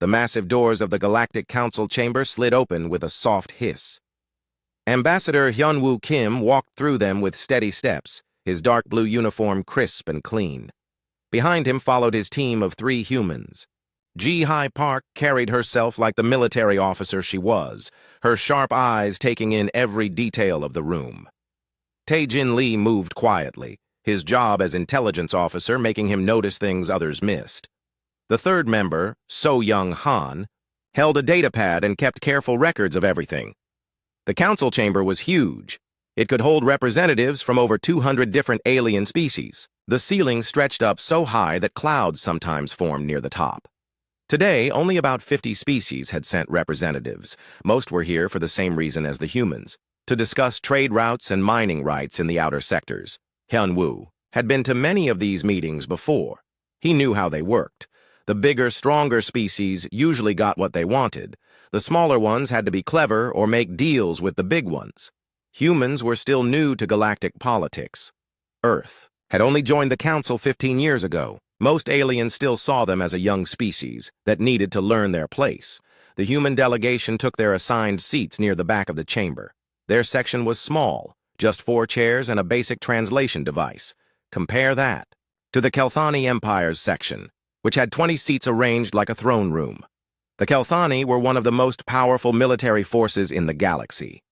The massive doors of the Galactic Council chamber slid open with a soft hiss. Ambassador Hyunwoo Kim walked through them with steady steps, his dark blue uniform crisp and clean. Behind him followed his team of 3 humans. Ji-Hai Park carried herself like the military officer she was, her sharp eyes taking in every detail of the room. Tae-Jin Lee moved quietly, his job as intelligence officer making him notice things others missed. The 3rd member, So-Young Han, held a datapad and kept careful records of everything. The council chamber was huge. It could hold representatives from over 200 different alien species. The ceiling stretched up so high that clouds sometimes formed near the top. Today, only about 50 species had sent representatives. Most were here for the same reason as the humans, to discuss trade routes and mining rights in the outer sectors. Hyunwoo had been to many of these meetings before. He knew how they worked. The bigger, stronger species usually got what they wanted. The smaller ones had to be clever or make deals with the big ones. Humans were still new to galactic politics. Earth had only joined the Council 15 years ago. Most aliens still saw them as a young species that needed to learn their place. The human delegation took their assigned seats near the back of the chamber. Their section was small, just 4 chairs and a basic translation device. Compare that to the Kelthani Empire's section, which had 20 seats arranged like a throne room. The Kelthani were one of the most powerful military forces in the galaxy.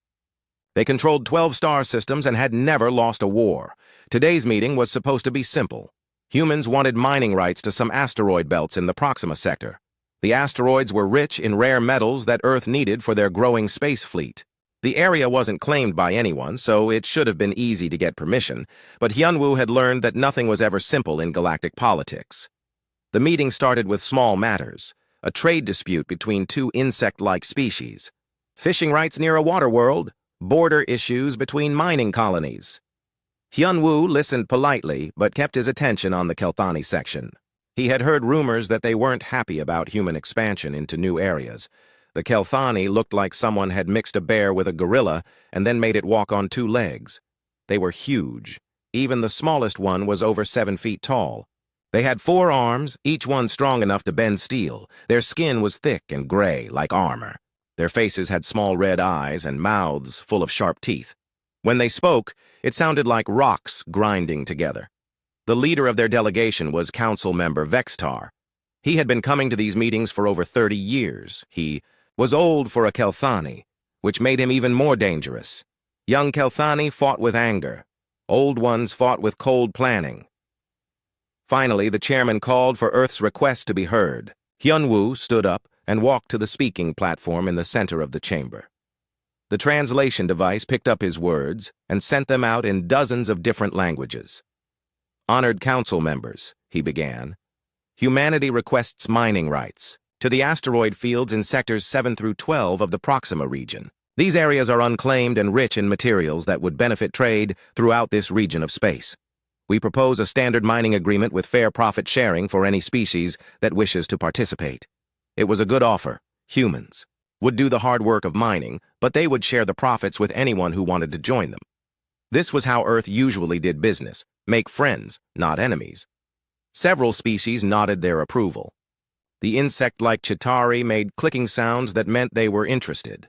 They controlled 12 star systems and had never lost a war. Today's meeting was supposed to be simple. Humans wanted mining rights to some asteroid belts in the Proxima sector. The asteroids were rich in rare metals that Earth needed for their growing space fleet. The area wasn't claimed by anyone, so it should have been easy to get permission, but Hyunwoo had learned that nothing was ever simple in galactic politics. The meeting started with small matters, a trade dispute between 2 insect-like species, fishing rights near a water world, border issues between mining colonies. Hyunwoo listened politely, but kept his attention on the Kelthani section. He had heard rumors that they weren't happy about human expansion into new areas. The Kelthani looked like someone had mixed a bear with a gorilla and then made it walk on 2 legs. They were huge. Even the smallest one was over 7 feet tall. They had 4 arms, each one strong enough to bend steel. Their skin was thick and gray, like armor. Their faces had small red eyes and mouths full of sharp teeth. When they spoke, it sounded like rocks grinding together. The leader of their delegation was Council Member Vextar. He had been coming to these meetings for over 30 years. He was old for a Kelthani, which made him even more dangerous. Young Kelthani fought with anger. Old ones fought with cold planning. Finally, the chairman called for Earth's request to be heard. Hyunwoo stood up and walked to the speaking platform in the center of the chamber. The translation device picked up his words and sent them out in dozens of different languages. "Honored council members," he began, "humanity requests mining rights to the asteroid fields in sectors 7 through 12 of the Proxima region. These areas are unclaimed and rich in materials that would benefit trade throughout this region of space. We propose a standard mining agreement with fair profit sharing for any species that wishes to participate. It was a good offer. Humans would do the hard work of mining, but they would share the profits with anyone who wanted to join them. This was how Earth usually did business, make friends, not enemies." Several species nodded their approval. The insect-like Chitauri made clicking sounds that meant they were interested.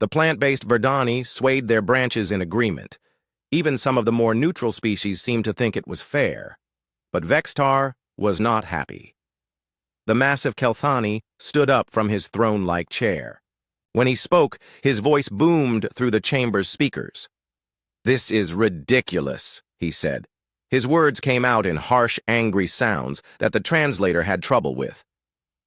The plant-based Verdani swayed their branches in agreement. Even some of the more neutral species seemed to think it was fair. But Vextar was not happy. The massive Kelthani stood up from his throne-like chair. When he spoke, his voice boomed through the chamber's speakers. "This is ridiculous," he said. His words came out in harsh, angry sounds that the translator had trouble with.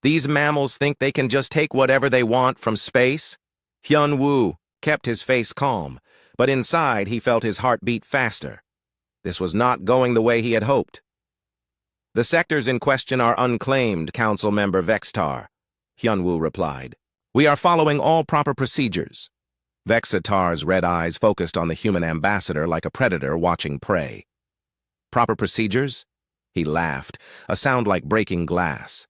"These mammals think they can just take whatever they want from space?" Hyunwoo kept his face calm, but inside he felt his heart beat faster. This was not going the way he had hoped. "The sectors in question are unclaimed, Council Member Vextar," Hyunwoo replied. "We are following all proper procedures." Vexatar's red eyes focused on the human ambassador like a predator watching prey. "Proper procedures?" He laughed, a sound like breaking glass.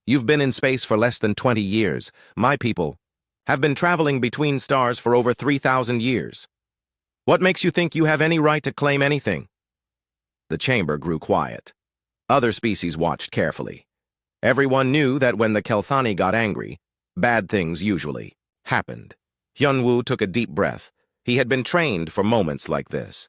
"You've been in space for less than 20 years. My people have been traveling between stars for over 3,000 years. What makes you think you have any right to claim anything?" The chamber grew quiet. Other species watched carefully. Everyone knew that when the Kelthani got angry, bad things usually happened. Hyunwoo took a deep breath. He had been trained for moments like this.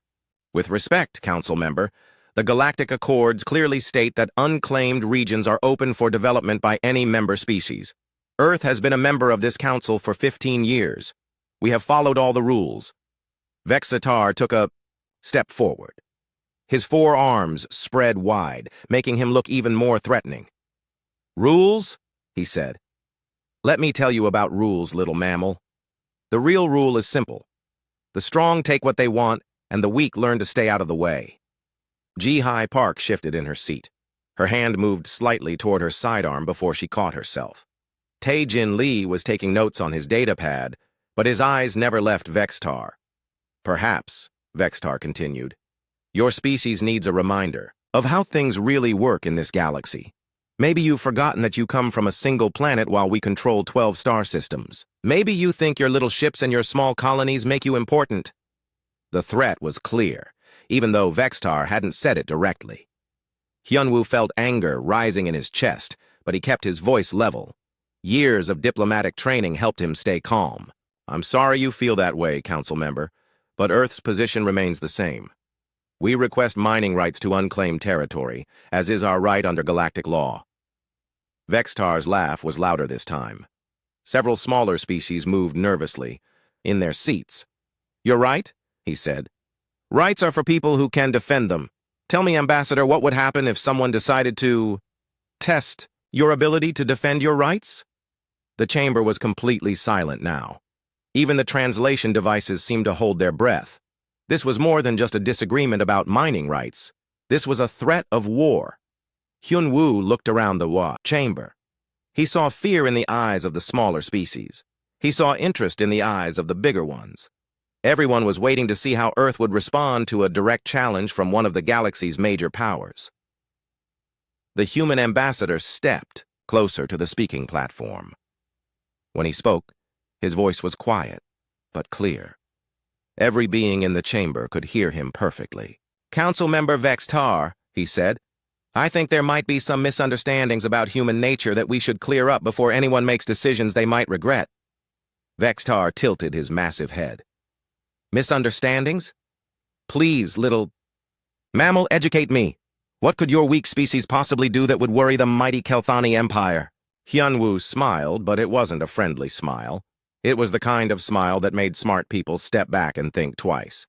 With respect, Council Member, the Galactic Accords clearly state that unclaimed regions are open for development by any member species. Earth has been a member of this council for 15 years. We have followed all the rules. Vexatar took a step forward. His forearms spread wide, making him look even more threatening. "Rules?" he said. "Let me tell you about rules, little mammal. The real rule is simple. The strong take what they want, and the weak learn to stay out of the way." Ji-Hai Park shifted in her seat. Her hand moved slightly toward her sidearm before she caught herself. Tae-Jin Lee was taking notes on his datapad, but his eyes never left Vextar. "Perhaps," Vextar continued, "your species needs a reminder of how things really work in this galaxy. Maybe you've forgotten that you come from a single planet while we control 12 star systems. Maybe you think your little ships and your small colonies make you important." The threat was clear, even though Vextar hadn't said it directly. Hyunwoo felt anger rising in his chest, but he kept his voice level. Years of diplomatic training helped him stay calm. "I'm sorry you feel that way, Council Member, but Earth's position remains the same. We request mining rights to unclaimed territory, as is our right under galactic law." Vextar's laugh was louder this time. Several smaller species moved nervously, in their seats. "You're right," he said. "Rights are for people who can defend them. Tell me, Ambassador, what would happen if someone decided to test your ability to defend your rights?" The chamber was completely silent now. Even the translation devices seemed to hold their breath. This was more than just a disagreement about mining rights. This was a threat of war. Hyunwoo looked around the chamber. He saw fear in the eyes of the smaller species. He saw interest in the eyes of the bigger ones. Everyone was waiting to see how Earth would respond to a direct challenge from one of the galaxy's major powers. The human ambassador stepped closer to the speaking platform. When he spoke, his voice was quiet, but clear. Every being in the chamber could hear him perfectly. "Council Member Vextar," he said, "I think there might be some misunderstandings about human nature that we should clear up before anyone makes decisions they might regret." Vextar tilted his massive head. "Misunderstandings? Please, little mammal, educate me. What could your weak species possibly do that would worry the mighty Kelthani Empire?" Hyunwoo smiled, but it wasn't a friendly smile. It was the kind of smile that made smart people step back and think twice.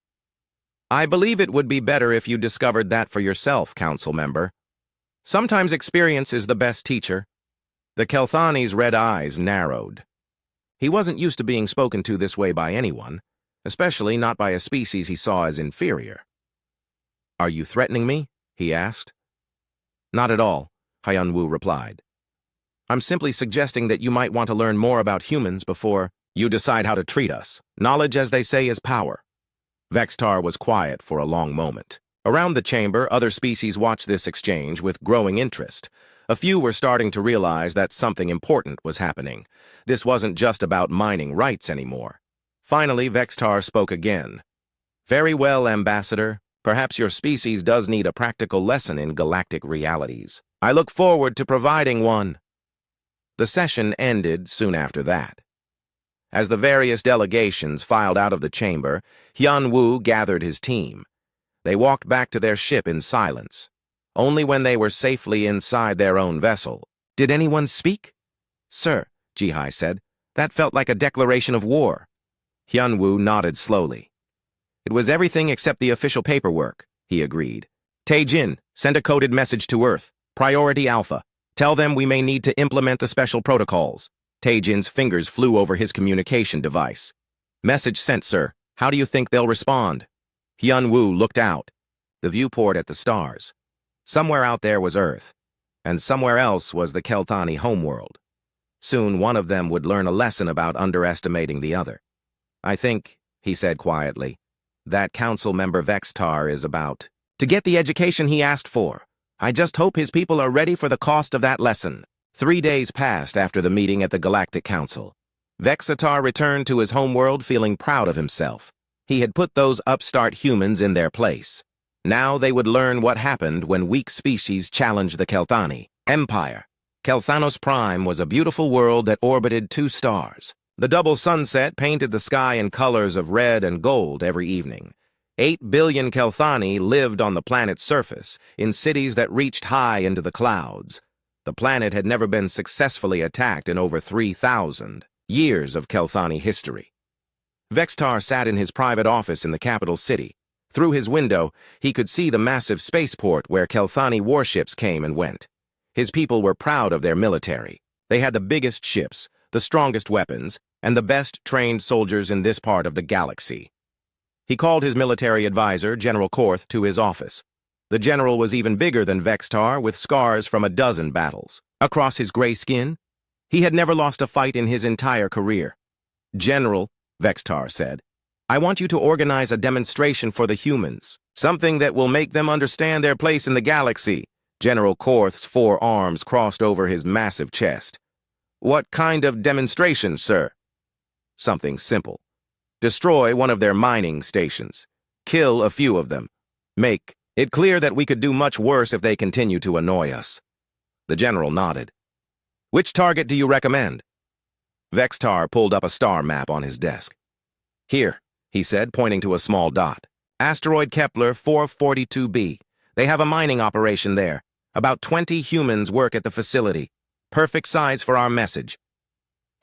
"I believe it would be better if you discovered that for yourself, Council Member. Sometimes experience is the best teacher." The Kelthani's red eyes narrowed. He wasn't used to being spoken to this way by anyone, especially not by a species he saw as inferior. "Are you threatening me?" he asked. "Not at all," Hyunwoo replied. "I'm simply suggesting that you might want to learn more about humans before you decide how to treat us. Knowledge, as they say, is power." Vextar was quiet for a long moment. Around the chamber, other species watched this exchange with growing interest. A few were starting to realize that something important was happening. This wasn't just about mining rights anymore. Finally, Vextar spoke again. "Very well, Ambassador. Perhaps your species does need a practical lesson in galactic realities. I look forward to providing one." The session ended soon after that. As the various delegations filed out of the chamber, Hyunwoo gathered his team. They walked back to their ship in silence. Only when they were safely inside their own vessel. "Did anyone speak?" "Sir," Ji-Hai said, "that felt like a declaration of war." Hyunwoo nodded slowly. "It was everything except the official paperwork," he agreed. "Tae-Jin, send a coded message to Earth. Priority Alpha. Tell them we may need to implement the special protocols." Tae-Jin's fingers flew over his communication device. "Message sent, sir. How do you think they'll respond?" Hyunwoo looked out. The viewport at the stars. Somewhere out there was Earth, and somewhere else was the Kelthani homeworld. Soon one of them would learn a lesson about underestimating the other. "I think," he said quietly, "that Council Member Vextar is about to get the education he asked for. I just hope his people are ready for the cost of that lesson." 3 days passed after the meeting at the Galactic Council. Vexatar returned to his homeworld feeling proud of himself. He had put those upstart humans in their place. Now they would learn what happened when weak species challenged the Kelthani Empire. Kelthanos Prime was a beautiful world that orbited 2 stars. The double sunset painted the sky in colors of red and gold every evening. 8 billion Kelthani lived on the planet's surface, in cities that reached high into the clouds. The planet had never been successfully attacked in over 3,000 years of Kelthani history. Vextar sat in his private office in the capital city. Through his window, he could see the massive spaceport where Kelthani warships came and went. His people were proud of their military. They had the biggest ships, the strongest weapons, and the best trained soldiers in this part of the galaxy. He called his military advisor, General Korth, to his office. The general was even bigger than Vextar, with scars from a dozen battles. Across his gray skin, he had never lost a fight in his entire career. "General," Vextar said, "I want you to organize a demonstration for the humans, something that will make them understand their place in the galaxy." General Korth's 4 arms crossed over his massive chest. "What kind of demonstration, sir?" "Something simple. Destroy one of their mining stations. Kill a few of them. Make it clear that we could do much worse if they continue to annoy us." The general nodded. "Which target do you recommend?" Vextar pulled up a star map on his desk. "Here," he said, pointing to a small dot. "Asteroid Kepler 442b. They have a mining operation there. About 20 humans work at the facility. Perfect size for our message."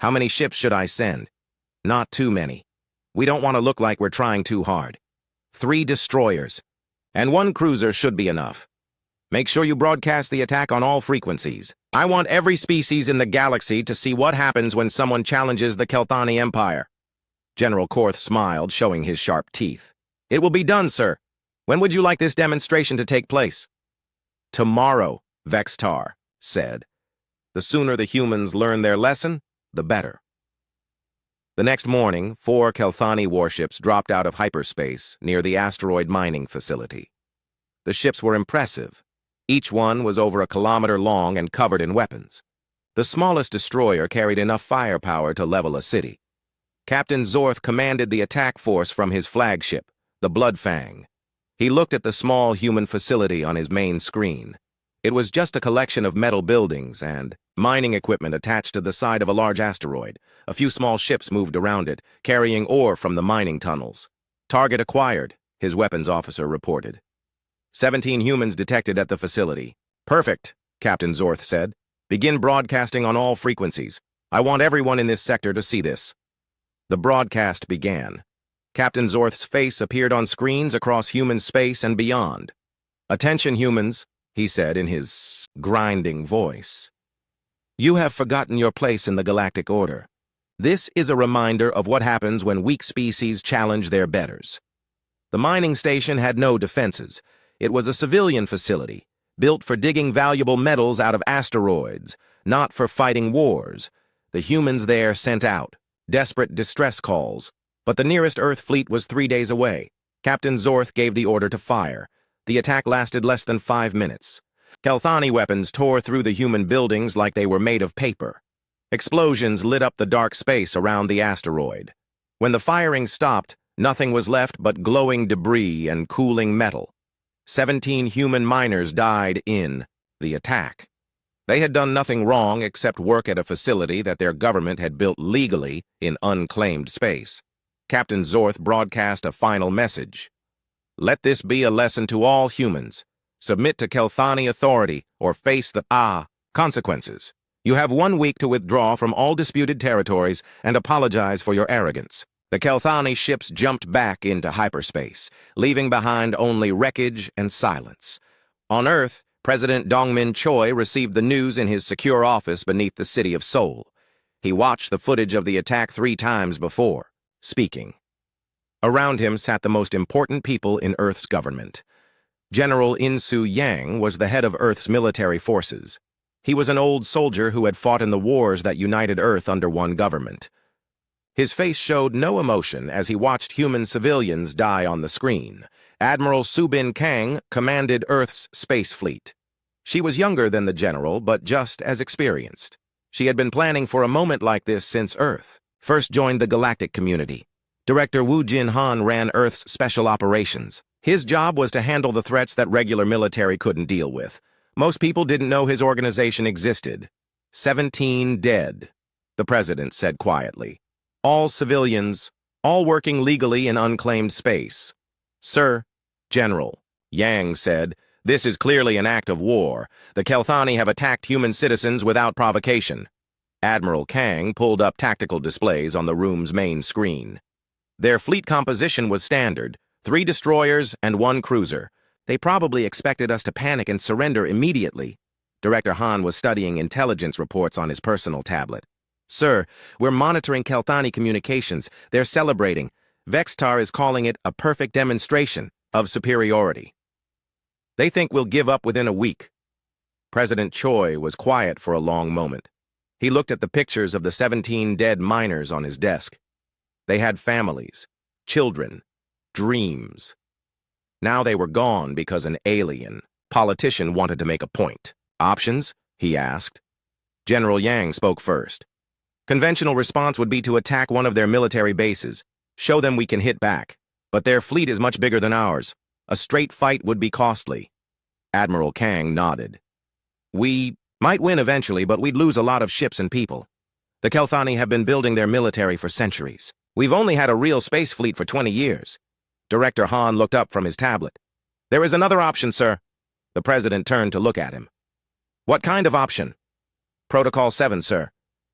"How many ships should I send?" "Not too many. We don't want to look like we're trying too hard. 3 destroyers. And 1 cruiser should be enough. Make sure you broadcast the attack on all frequencies. I want every species in the galaxy to see what happens when someone challenges the Kelthani Empire." General Korth smiled, showing his sharp teeth. "It will be done, sir. When would you like this demonstration to take place?" "Tomorrow," Vextar said. "The sooner the humans learn their lesson, the better." The next morning, 4 Kelthani warships dropped out of hyperspace near the asteroid mining facility. The ships were impressive. Each one was over 1 kilometer long and covered in weapons. The smallest destroyer carried enough firepower to level a city. Captain Zorth commanded the attack force from his flagship, the Bloodfang. He looked at the small human facility on his main screen. It was just a collection of metal buildings and mining equipment attached to the side of a large asteroid. A few small ships moved around it, carrying ore from the mining tunnels. "Target acquired," his weapons officer reported. 17 humans detected at the facility. "Perfect," Captain Zorth said. "Begin broadcasting on all frequencies. I want everyone in this sector to see this." The broadcast began. Captain Zorth's face appeared on screens across human space and beyond. "Attention, humans," he said in his grinding voice. "You have forgotten your place in the galactic order. This is a reminder of what happens when weak species challenge their betters." The mining station had no defenses. It was a civilian facility, built for digging valuable metals out of asteroids, not for fighting wars. The humans there sent out desperate distress calls, but the nearest Earth fleet was 3 days away. Captain Zorth gave the order to fire. The attack lasted less than 5 minutes. Kelthani weapons tore through the human buildings like they were made of paper. Explosions lit up the dark space around the asteroid. When the firing stopped, nothing was left but glowing debris and cooling metal. 17 human miners died in the attack. They had done nothing wrong except work at a facility that their government had built legally in unclaimed space. Captain Zorth broadcast a final message. "Let this be a lesson to all humans. Submit to Kelthani authority or face the consequences. You have 1 week to withdraw from all disputed territories and apologize for your arrogance." The Kelthani ships jumped back into hyperspace, leaving behind only wreckage and silence. On Earth, President Dongmin Choi received the news in his secure office beneath the city of Seoul. He watched the footage of the attack 3 times before, speaking. Around him sat the most important people in Earth's government. General In-Soo Yang was the head of Earth's military forces. He was an old soldier who had fought in the wars that united Earth under one government. His face showed no emotion as he watched human civilians die on the screen. Admiral Subin Kang commanded Earth's space fleet. She was younger than the general, but just as experienced. She had been planning for a moment like this since Earth first joined the galactic community. Director Woo Jin Han ran Earth's special operations. His job was to handle the threats that regular military couldn't deal with. Most people didn't know his organization existed. 17 dead, the president said quietly. All civilians, all working legally in unclaimed space. Sir, General, Yang said, this is clearly an act of war. The Kelthani have attacked human citizens without provocation. Admiral Kang pulled up tactical displays on the room's main screen. Their fleet composition was standard, 3 destroyers and 1 cruiser. They probably expected us to panic and surrender immediately. Director Han was studying intelligence reports on his personal tablet. Sir, we're monitoring Kelthani communications. They're celebrating. Vextar is calling it a perfect demonstration of superiority. They think we'll give up within a week. President Choi was quiet for a long moment. He looked at the pictures of the 17 dead miners on his desk. They had families, children, dreams. Now they were gone because an alien politician wanted to make a point. Options? He asked. General Yang spoke first. Conventional response would be to attack one of their military bases, show them we can hit back. But their fleet is much bigger than ours. A straight fight would be costly. Admiral Kang nodded. We might win eventually, but we'd lose a lot of ships and people. The Kelthani have been building their military for centuries. We've only had a real space fleet for 20 years. Director Han looked up from his tablet. There is another option, sir. The president turned to look at him. What kind of option? Protocol 7, sir.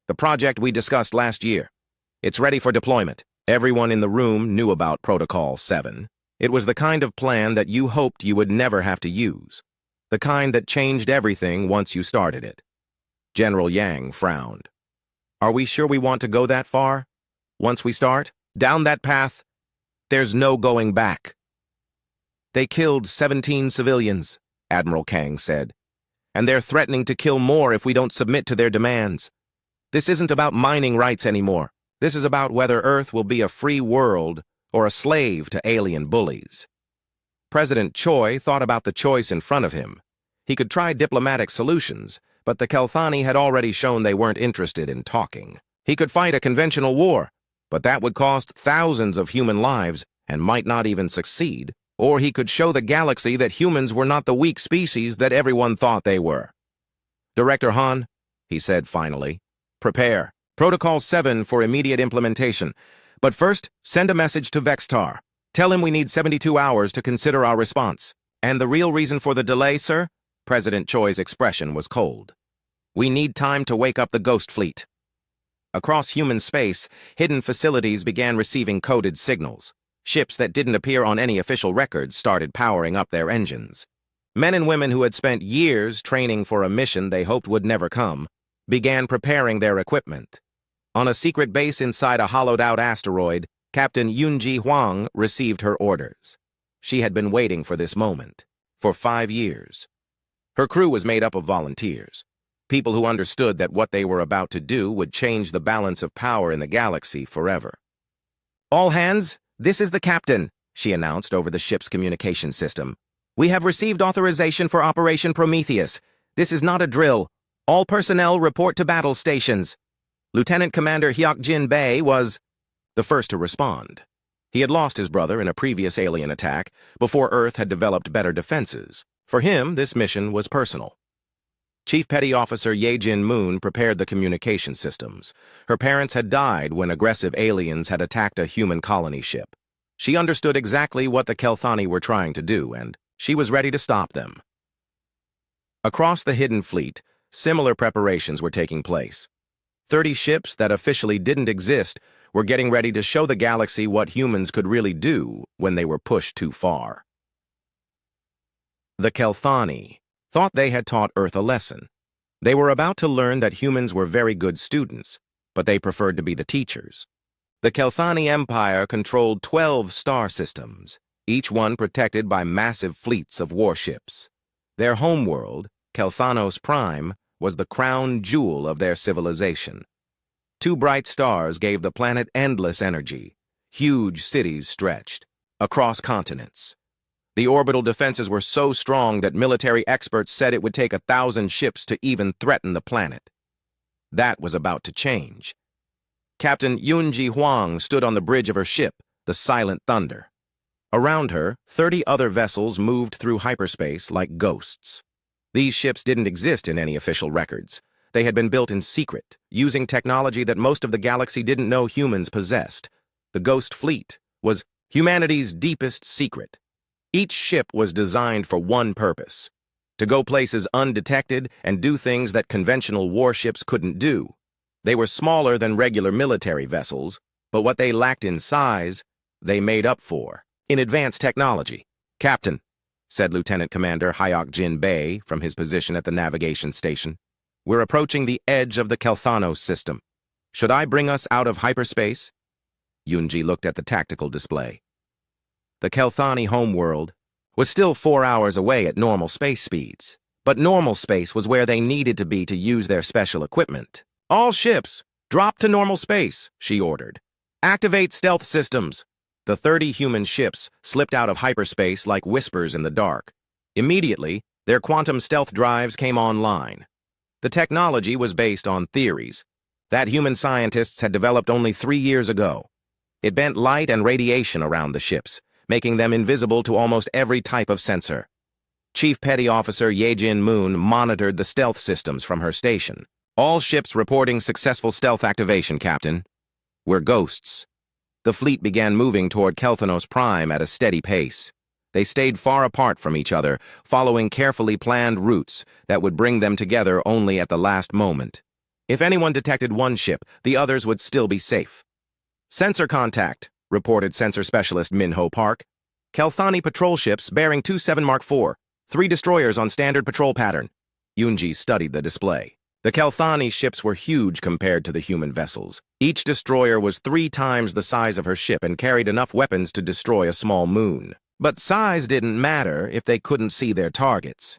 The project we discussed last year. It's ready for deployment. Everyone in the room knew about Protocol 7. It was the kind of plan that you hoped you would never have to use. The kind that changed everything once you started it. General Yang frowned. Are we sure we want to go that far? Once we start, down that path, there's no going back. They killed 17 civilians, Admiral Kang said. And they're threatening to kill more if we don't submit to their demands. This isn't about mining rights anymore. This is about whether Earth will be a free world or a slave to alien bullies. President Choi thought about the choice in front of him. He could try diplomatic solutions, but the Kelthani had already shown they weren't interested in talking. He could fight a conventional war, but that would cost thousands of human lives and might not even succeed. Or he could show the galaxy that humans were not the weak species that everyone thought they were. Director Han, he said finally, prepare. Protocol 7 for immediate implementation. But first, send a message to Vextar. Tell him we need 72 hours to consider our response. And the real reason for the delay, sir? President Choi's expression was cold. We need time to wake up the Ghost Fleet. Across human space, hidden facilities began receiving coded signals. Ships that didn't appear on any official records started powering up their engines. Men and women who had spent years training for a mission they hoped would never come began preparing their equipment. On a secret base inside a hollowed-out asteroid, Captain Yunji Huang received her orders. She had been waiting for this moment for 5 years. Her crew was made up of volunteers, people who understood that what they were about to do would change the balance of power in the galaxy forever. All hands, this is the captain, she announced over the ship's communication system. We have received authorization for Operation Prometheus. This is not a drill. All personnel report to battle stations. Lieutenant Commander Hyuk Jin Bae was the first to respond. He had lost his brother in a previous alien attack before Earth had developed better defenses. For him, this mission was personal. Chief Petty Officer Ye Jin Moon prepared the communication systems. Her parents had died when aggressive aliens had attacked a human colony ship. She understood exactly what the Kelthani were trying to do, and she was ready to stop them. Across the hidden fleet, similar preparations were taking place. 30 ships that officially didn't exist were getting ready to show the galaxy what humans could really do when they were pushed too far. The Kelthani thought they had taught Earth a lesson. They were about to learn that humans were very good students, but they preferred to be the teachers. The Kelthani Empire controlled 12 star systems, each one protected by massive fleets of warships. Their homeworld, Kelthanos Prime, was the crown jewel of their civilization. 2 bright stars gave the planet endless energy. Huge cities stretched across continents. The orbital defenses were so strong that military experts said it would take 1,000 ships to even threaten the planet. That was about to change. Captain Yunji Huang stood on the bridge of her ship, the Silent Thunder. Around her, 30 other vessels moved through hyperspace like ghosts. These ships didn't exist in any official records. They had been built in secret, using technology that most of the galaxy didn't know humans possessed. The Ghost Fleet was humanity's deepest secret. Each ship was designed for one purpose: to go places undetected and do things that conventional warships couldn't do. They were smaller than regular military vessels, but what they lacked in size, they made up for in advanced technology. "Captain," said Lieutenant Commander Hayok Jin Bei from his position at the navigation station, "we're approaching the edge of the Kelthanos system. Should I bring us out of hyperspace?" Yunji looked at the tactical display. The Kelthani homeworld was still 4 hours away at normal space speeds, but normal space was where they needed to be to use their special equipment. "All ships, drop to normal space," she ordered. "Activate stealth systems." The 30 human ships slipped out of hyperspace like whispers in the dark. Immediately, their quantum stealth drives came online. The technology was based on theories that human scientists had developed only 3 years ago. It bent light and radiation around the ships, making them invisible to almost every type of sensor. Chief Petty Officer Yejin Moon monitored the stealth systems from her station. "All ships reporting successful stealth activation, Captain. We're ghosts." The fleet began moving toward Kelthanos Prime at a steady pace. They stayed far apart from each other, following carefully planned routes that would bring them together only at the last moment. If anyone detected one ship, the others would still be safe. "Sensor contact," reported Sensor Specialist Minho Park. "Kelthani patrol ships bearing 27 Mark IV, 3 destroyers on standard patrol pattern." Yunji studied the display. The Kelthani ships were huge compared to the human vessels. Each destroyer was 3 times the size of her ship and carried enough weapons to destroy a small moon. But size didn't matter if they couldn't see their targets.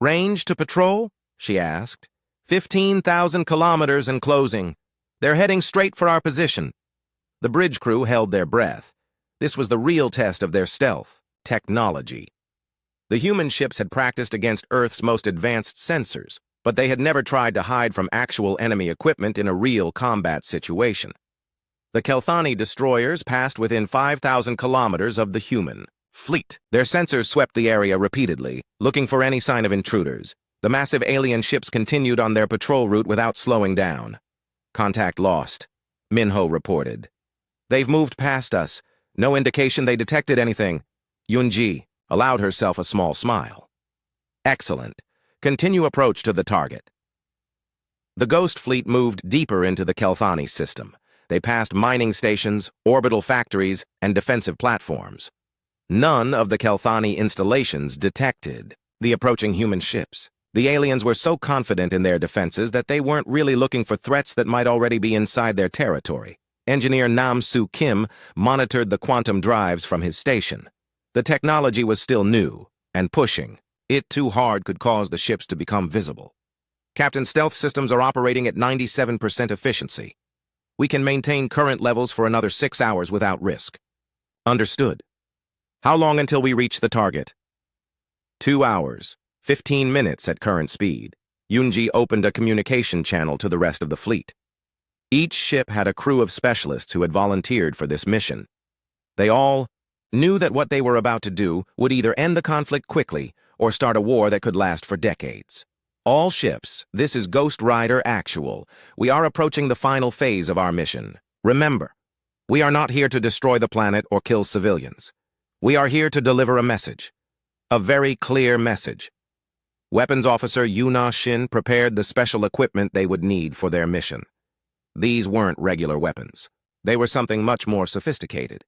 "Range to patrol?" she asked. 15,000 kilometers and closing. They're heading straight for our position." The bridge crew held their breath. This was the real test of their stealth technology. The human ships had practiced against Earth's most advanced sensors, but they had never tried to hide from actual enemy equipment in a real combat situation. The Kelthani destroyers passed within 5,000 kilometers of the human fleet. Their sensors swept the area repeatedly, looking for any sign of intruders. The massive alien ships continued on their patrol route without slowing down. "Contact lost," Minho reported. "They've moved past us. No indication they detected anything." Yunji allowed herself a small smile. "Excellent. Continue approach to the target." The Ghost Fleet moved deeper into the Kelthani system. They passed mining stations, orbital factories, and defensive platforms. None of the Kelthani installations detected the approaching human ships. The aliens were so confident in their defenses that they weren't really looking for threats that might already be inside their territory. Engineer Nam Soo Kim monitored the quantum drives from his station. The technology was still new and pushing. It too hard could cause the ships to become visible. "Captain, stealth systems are operating at 97% efficiency. We can maintain current levels for another 6 hours without risk." "Understood. How long until we reach the target?" 2 hours, 15 minutes at current speed. Yunji opened a communication channel to the rest of the fleet. Each ship had a crew of specialists who had volunteered for this mission. They all knew that what they were about to do would either end the conflict quickly or start a war that could last for decades. "All ships, this is Ghost Rider Actual. We are approaching the final phase of our mission. Remember, we are not here to destroy the planet or kill civilians. We are here to deliver a message. A very clear message." Weapons Officer Yuna Shin prepared the special equipment they would need for their mission. These weren't regular weapons. They were something much more sophisticated.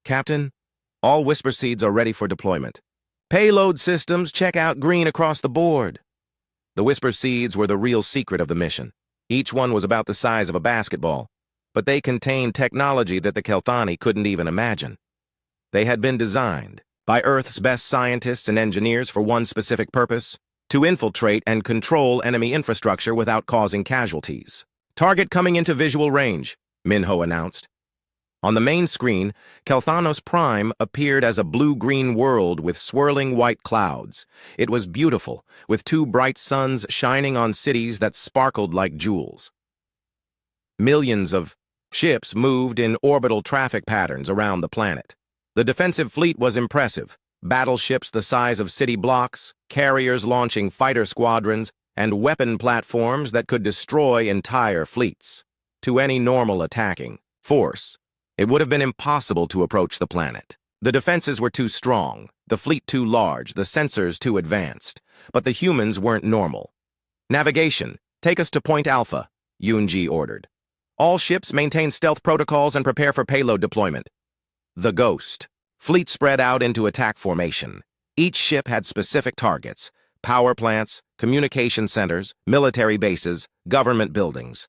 "Captain, all Whisper Seeds are ready for deployment. Payload systems check out green across the board." The Whisper Seeds were the real secret of the mission. Each one was about the size of a basketball, but they contained technology that the Kelthani couldn't even imagine. They had been designed by Earth's best scientists and engineers for one specific purpose: to infiltrate and control enemy infrastructure without causing casualties. "Target coming into visual range," Minho announced. On the main screen, Kelthanos Prime appeared as a blue-green world with swirling white clouds. It was beautiful, with 2 bright suns shining on cities that sparkled like jewels. Millions of ships moved in orbital traffic patterns around the planet. The defensive fleet was impressive. Battleships the size of city blocks, carriers launching fighter squadrons, and weapon platforms that could destroy entire fleets. To any normal attacking force, it would have been impossible to approach the planet. The defenses were too strong, the fleet too large, the sensors too advanced. But the humans weren't normal. "Navigation, take us to Point Alpha," Yunji ordered. "All ships maintain stealth protocols and prepare for payload deployment." The Ghost. Fleet spread out into attack formation. Each ship had specific targets: power plants, communication centers, military bases, government buildings.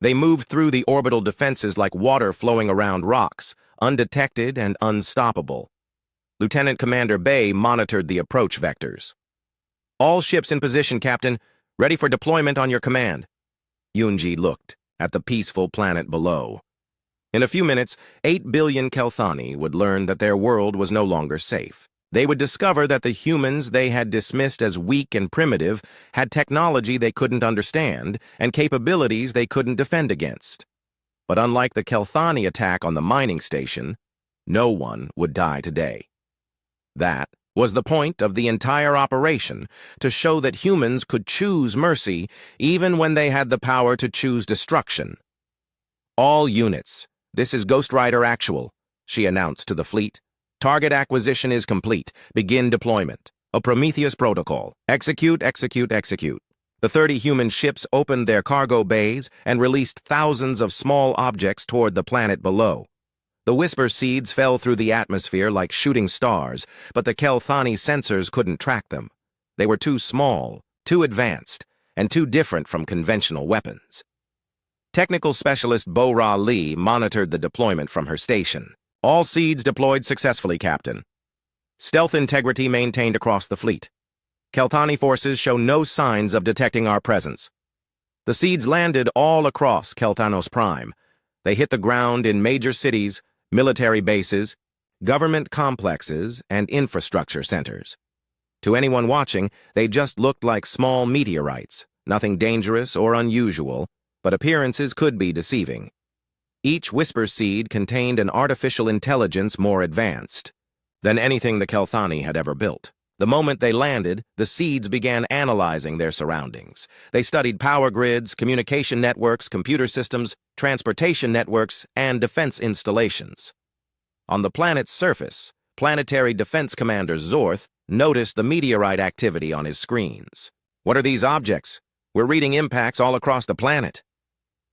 They moved through the orbital defenses like water flowing around rocks, undetected and unstoppable. Lieutenant Commander Bay monitored the approach vectors. "All ships in position, Captain. Ready for deployment on your command." Yunji looked at the peaceful planet below. In a few minutes, 8 billion Kelthani would learn that their world was no longer safe. They would discover that the humans they had dismissed as weak and primitive had technology they couldn't understand and capabilities they couldn't defend against. But unlike the Kelthani attack on the mining station, no one would die today. That was the point of the entire operation, to show that humans could choose mercy even when they had the power to choose destruction. "All units, this is Ghost Rider Actual," she announced to the fleet. "Target acquisition is complete. Begin deployment. A Prometheus protocol. Execute, execute, execute." The 30 human ships opened their cargo bays and released thousands of small objects toward the planet below. The Whisper seeds fell through the atmosphere like shooting stars, but the Kelthani sensors couldn't track them. They were too small, too advanced, and too different from conventional weapons. Technical specialist Bo-Ra Lee monitored the deployment from her station. "All seeds deployed successfully, Captain. Stealth integrity maintained across the fleet. Kelthani forces show no signs of detecting our presence." The seeds landed all across Kelthanos Prime. They hit the ground in major cities, military bases, government complexes, and infrastructure centers. To anyone watching, they just looked like small meteorites, nothing dangerous or unusual, but appearances could be deceiving. Each Whisper seed contained an artificial intelligence more advanced than anything the Kelthani had ever built. The moment they landed, the seeds began analyzing their surroundings. They studied power grids, communication networks, computer systems, transportation networks, and defense installations. On the planet's surface, Planetary Defense Commander Zorth noticed the meteorite activity on his screens. "What are these objects? We're reading impacts all across the planet."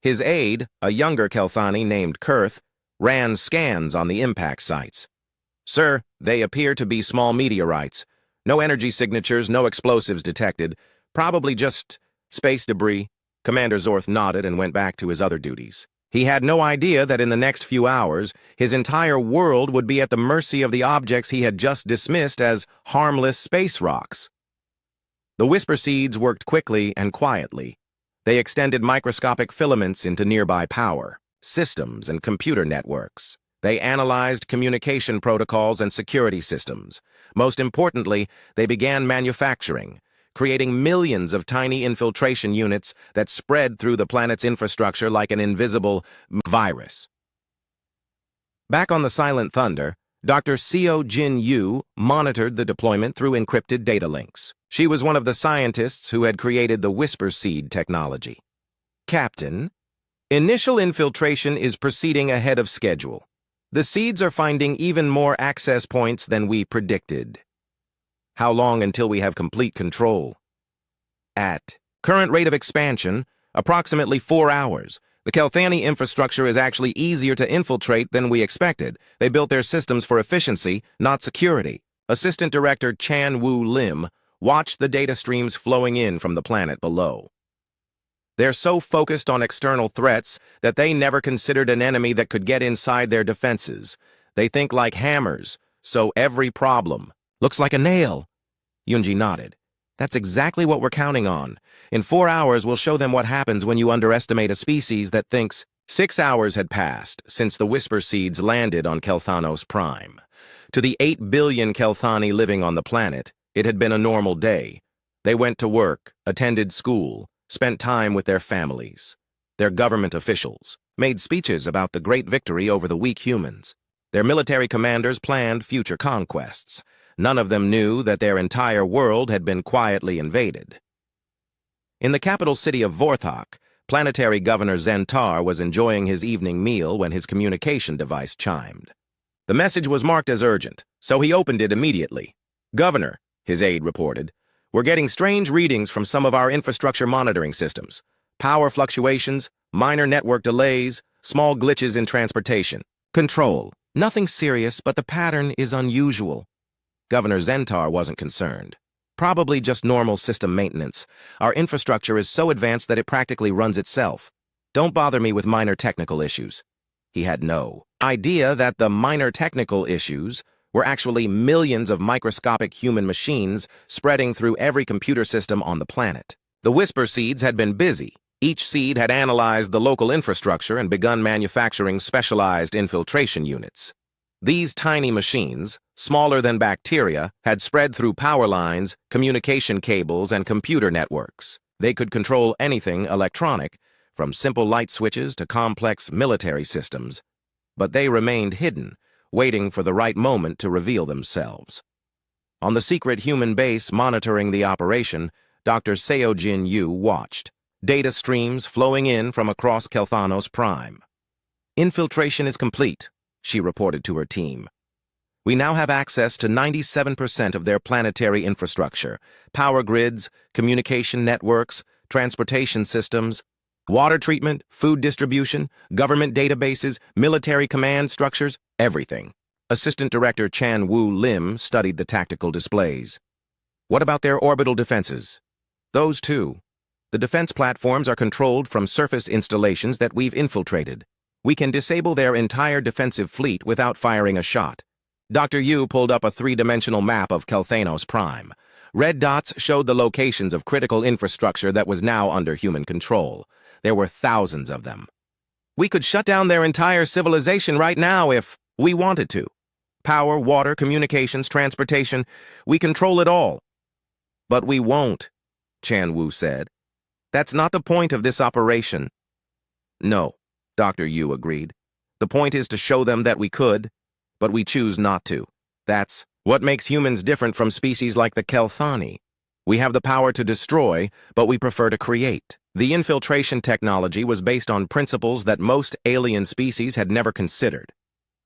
His aide, a younger Kelthani named Kurth, ran scans on the impact sites. "Sir, they appear to be small meteorites. No energy signatures, no explosives detected. Probably just space debris." Commander Zorth nodded and went back to his other duties. He had no idea that in the next few hours, his entire world would be at the mercy of the objects he had just dismissed as harmless space rocks. The Whisper seeds worked quickly and quietly. They extended microscopic filaments into nearby power, systems, and computer networks. They analyzed communication protocols and security systems. Most importantly, they began manufacturing, creating millions of tiny infiltration units that spread through the planet's infrastructure like an invisible virus. Back on the Silent Thunder, Dr. Seo Jin Yu monitored the deployment through encrypted data links. She was one of the scientists who had created the Whisper Seed technology. "Captain, initial infiltration is proceeding ahead of schedule. The seeds are finding even more access points than we predicted." "How long until we have complete control?" "At current rate of expansion, approximately 4 hours. The Kelthani infrastructure is actually easier to infiltrate than we expected. They built their systems for efficiency, not security." Assistant Director Chan Woo Lim watched the data streams flowing in from the planet below. "They're so focused on external threats that they never considered an enemy that could get inside their defenses. They think like hammers, so every problem looks like a nail." Yunji nodded. "That's exactly what we're counting on. In 4 hours, we'll show them what happens when you underestimate a species that thinks." 6 hours had passed since the Whisper seeds landed on Kelthanos Prime. To the 8 billion Kelthani living on the planet, it had been a normal day. They went to work, attended school, spent time with their families. Their government officials made speeches about the great victory over the weak humans. Their military commanders planned future conquests. None of them knew that their entire world had been quietly invaded. In the capital city of Vorthok, planetary governor Zentar was enjoying his evening meal when his communication device chimed. The message was marked as urgent, so he opened it immediately. "Governor," his aide reported, "we're getting strange readings from some of our infrastructure monitoring systems. Power fluctuations, minor network delays, small glitches in transportation. Control. Nothing serious, but the pattern is unusual." Governor Zentar wasn't concerned. "Probably just normal system maintenance. Our infrastructure is so advanced that it practically runs itself. Don't bother me with minor technical issues." He had no idea that the minor technical issues were actually millions of microscopic human machines spreading through every computer system on the planet. The Whisper Seeds had been busy. Each seed had analyzed the local infrastructure and begun manufacturing specialized infiltration units. These tiny machines, smaller than bacteria, had spread through power lines, communication cables, and computer networks. They could control anything electronic, from simple light switches to complex military systems. But they remained hidden, waiting for the right moment to reveal themselves. On the secret human base monitoring the operation, Dr. Seojin Yu watched, data streams flowing in from across Kelthanos Prime. "Infiltration is complete," she reported to her team. "We now have access to 97% of their planetary infrastructure, power grids, communication networks, transportation systems, water treatment, food distribution, government databases, military command structures, everything." Assistant Director Chan Woo Lim studied the tactical displays. "What about their orbital defenses?" "Those too. The defense platforms are controlled from surface installations that we've infiltrated. We can disable their entire defensive fleet without firing a shot." Dr. Yu pulled up a three-dimensional map of Kelthanos Prime. Red dots showed the locations of critical infrastructure that was now under human control. There were thousands of them. "We could shut down their entire civilization right now if we wanted to. Power, water, communications, transportation, we control it all." "But we won't," Chan Wu said. "That's not the point of this operation." "No," Dr. Yu agreed. "The point is to show them that we could, but we choose not to. That's what makes humans different from species like the Kelthani. We have the power to destroy, but we prefer to create." The infiltration technology was based on principles that most alien species had never considered.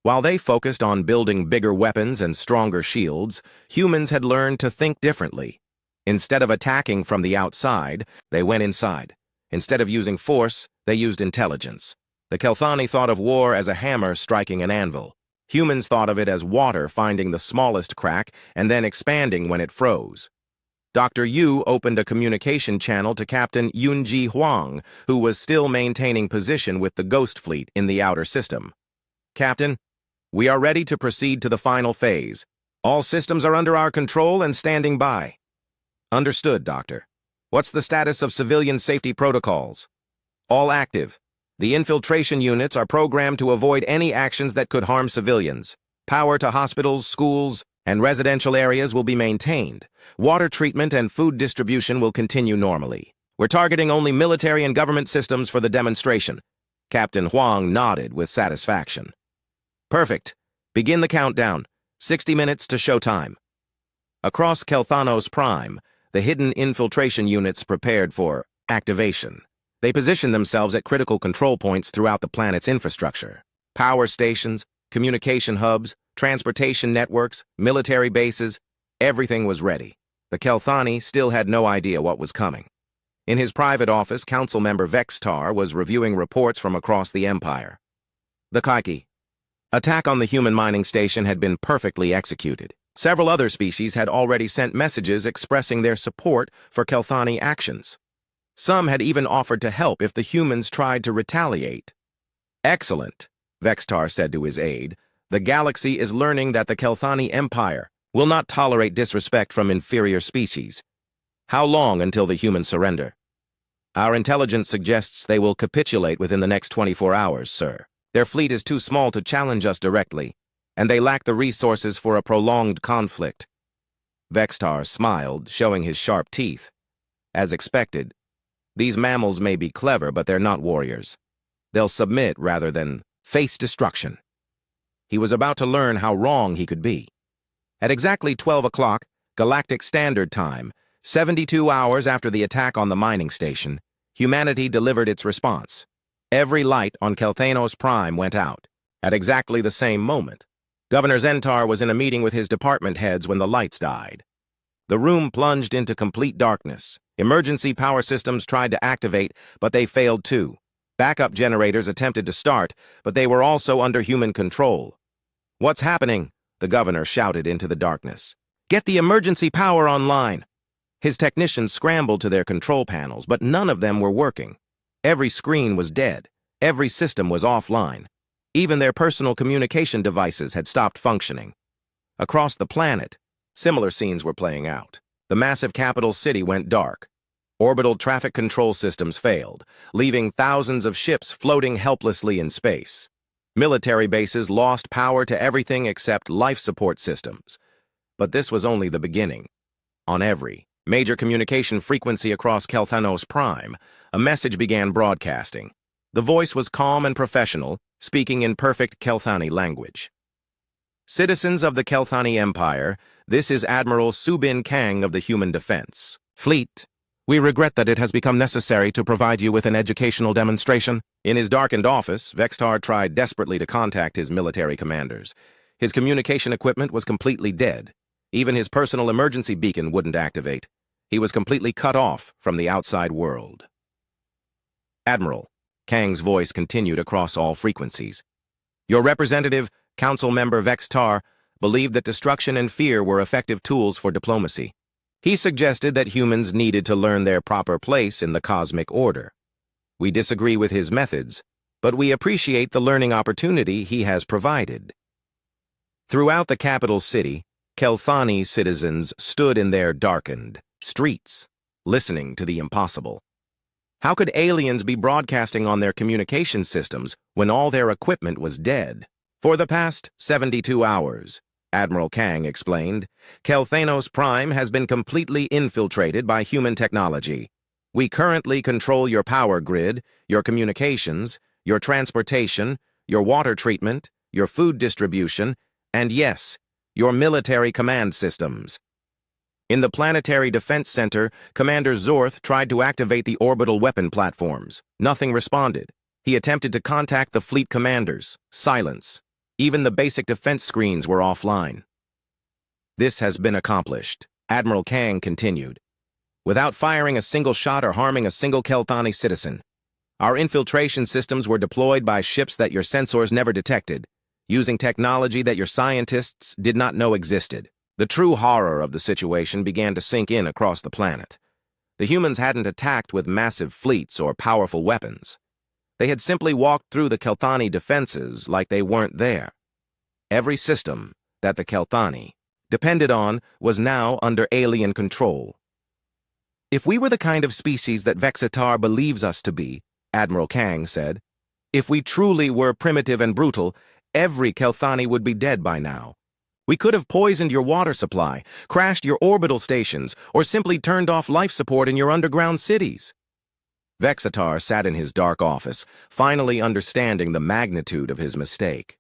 While they focused on building bigger weapons and stronger shields, humans had learned to think differently. Instead of attacking from the outside, they went inside. Instead of using force, they used intelligence. The Kelthani thought of war as a hammer striking an anvil. Humans thought of it as water finding the smallest crack and then expanding when it froze. Dr. Yu opened a communication channel to Captain Yunji Huang, who was still maintaining position with the Ghost Fleet in the outer system. "Captain, we are ready to proceed to the final phase. All systems are under our control and standing by." "Understood, Doctor. What's the status of civilian safety protocols?" "All active. The infiltration units are programmed to avoid any actions that could harm civilians. Power to hospitals, schools, and residential areas will be maintained. Water treatment and food distribution will continue normally. We're targeting only military and government systems for the demonstration." Captain Huang nodded with satisfaction. "Perfect. Begin the countdown. 60 minutes to showtime." Across Kelthanos Prime, the hidden infiltration units prepared for activation. They positioned themselves at critical control points throughout the planet's infrastructure. Power stations, communication hubs, transportation networks, military bases, everything was ready. The Kelthani still had no idea what was coming. In his private office, Council Member Vextar was reviewing reports from across the Empire. The Kaiki. Attack on the human mining station had been perfectly executed. Several other species had already sent messages expressing their support for Kelthani actions. Some had even offered to help if the humans tried to retaliate. "Excellent," Vextar said to his aide. "The galaxy is learning that the Kelthani Empire will not tolerate disrespect from inferior species. How long until the humans surrender?" "Our intelligence suggests they will capitulate within the next 24 hours, sir. Their fleet is too small to challenge us directly, and they lack the resources for a prolonged conflict." Vextar smiled, showing his sharp teeth. As expected, these mammals may be clever, but they're not warriors. They'll submit rather than face destruction. He was about to learn how wrong he could be. At exactly 12 o'clock, Galactic Standard Time, 72 hours after the attack on the mining station, humanity delivered its response. Every light on Kelthanos Prime went out. At exactly the same moment, Governor Zentar was in a meeting with his department heads when the lights died. The room plunged into complete darkness. Emergency power systems tried to activate, but they failed too. Backup generators attempted to start, but they were also under human control. "What's happening?" the governor shouted into the darkness. "Get the emergency power online!" His technicians scrambled to their control panels, but none of them were working. Every screen was dead. Every system was offline. Even their personal communication devices had stopped functioning. Across the planet, similar scenes were playing out. The massive capital city went dark. Orbital traffic control systems failed, leaving thousands of ships floating helplessly in space. Military bases lost power to everything except life support systems. But this was only the beginning. On every major communication frequency across Kelthanos Prime, a message began broadcasting. The voice was calm and professional, speaking in perfect Kelthani language. "Citizens of the Kelthani Empire, this is Admiral Subin Kang of the Human Defense Fleet. We regret that it has become necessary to provide you with an educational demonstration." In his darkened office, Vextar tried desperately to contact his military commanders. His communication equipment was completely dead. Even his personal emergency beacon wouldn't activate. He was completely cut off from the outside world. "Admiral," Kang's voice continued across all frequencies. "Your representative, Council Member Vextar, believed that destruction and fear were effective tools for diplomacy. He suggested that humans needed to learn their proper place in the cosmic order. We disagree with his methods, but we appreciate the learning opportunity he has provided." Throughout the capital city, Kelthani citizens stood in their darkened streets, listening to the impossible. How could aliens be broadcasting on their communication systems when all their equipment was dead? "For the past 72 hours, Admiral Kang explained, Kelthanos Prime has been completely infiltrated by human technology. We currently control your power grid, your communications, your transportation, your water treatment, your food distribution, and yes, your military command systems. In the Planetary Defense Center, Commander Zorth tried to activate the orbital weapon platforms. Nothing responded. He attempted to contact the fleet commanders. Silence. Even the basic defense screens were offline. This has been accomplished, Admiral Kang continued, without firing a single shot or harming a single Kelthani citizen. Our infiltration systems were deployed by ships that your sensors never detected, using technology that your scientists did not know existed. The true horror of the situation began to sink in across the planet. The humans hadn't attacked with massive fleets or powerful weapons. They had simply walked through the Kelthani defenses like they weren't there. Every system that the Kelthani depended on was now under alien control. "If we were the kind of species that Vexitar believes us to be," Admiral Kang said, "if we truly were primitive and brutal, every Kelthani would be dead by now. We could have poisoned your water supply, crashed your orbital stations, or simply turned off life support in your underground cities." Vexitar sat in his dark office, finally understanding the magnitude of his mistake.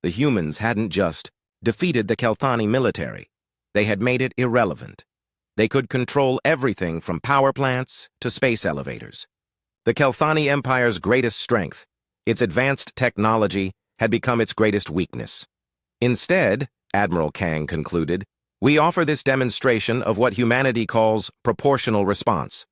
The humans hadn't just defeated the Kelthani military. They had made it irrelevant. They could control everything from power plants to space elevators. The Kelthani Empire's greatest strength, its advanced technology, had become its greatest weakness. Instead, Admiral Kang concluded, we offer this demonstration of what humanity calls proportional response.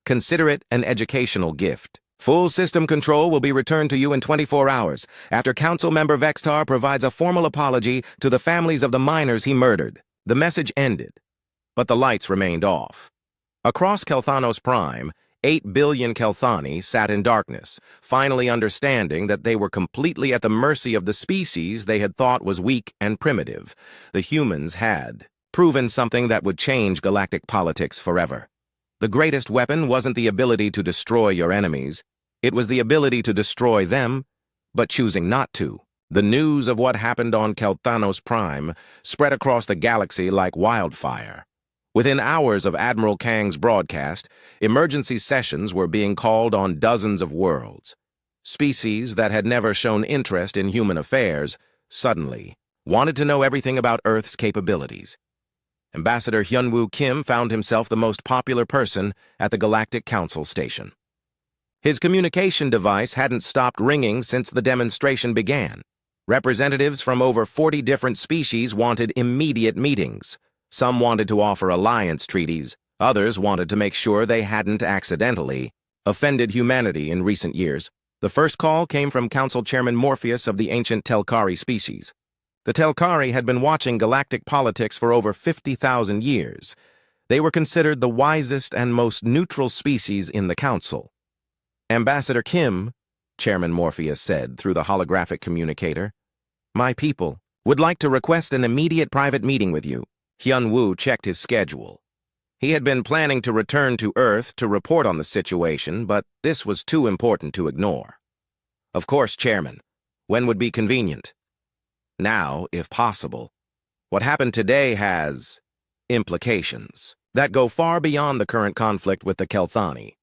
Consider it an educational gift. Full system control will be returned to you in 24 hours, after Council Member Vextar provides a formal apology to the families of the miners he murdered. The message ended, but the lights remained off. Across Kelthanos Prime, 8 billion Kelthani sat in darkness, finally understanding that they were completely at the mercy of the species they had thought was weak and primitive. The humans had proven something that would change galactic politics forever. The greatest weapon wasn't the ability to destroy your enemies. It was the ability to destroy them, but choosing not to. The news of what happened on Kelthanos Prime spread across the galaxy like wildfire. Within hours of Admiral Kang's broadcast, emergency sessions were being called on dozens of worlds. Species that had never shown interest in human affairs suddenly wanted to know everything about Earth's capabilities. Ambassador Hyunwoo Kim found himself the most popular person at the Galactic Council station. His communication device hadn't stopped ringing since the demonstration began. Representatives from over 40 different species wanted immediate meetings. Some wanted to offer alliance treaties, others wanted to make sure they hadn't accidentally offended humanity in recent years. The first call came from Council Chairman Morpheus of the ancient Telkari species. The Telkari had been watching galactic politics for over 50,000 years. They were considered the wisest and most neutral species in the Council. Ambassador Kim, Chairman Morpheus said through the holographic communicator, "My people would like to request an immediate private meeting with you." Hyunwoo checked his schedule. He had been planning to return to Earth to report on the situation, but this was too important to ignore. "Of course, Chairman. When would be convenient?" "Now, if possible. What happened today has implications that go far beyond the current conflict with the Kelthani."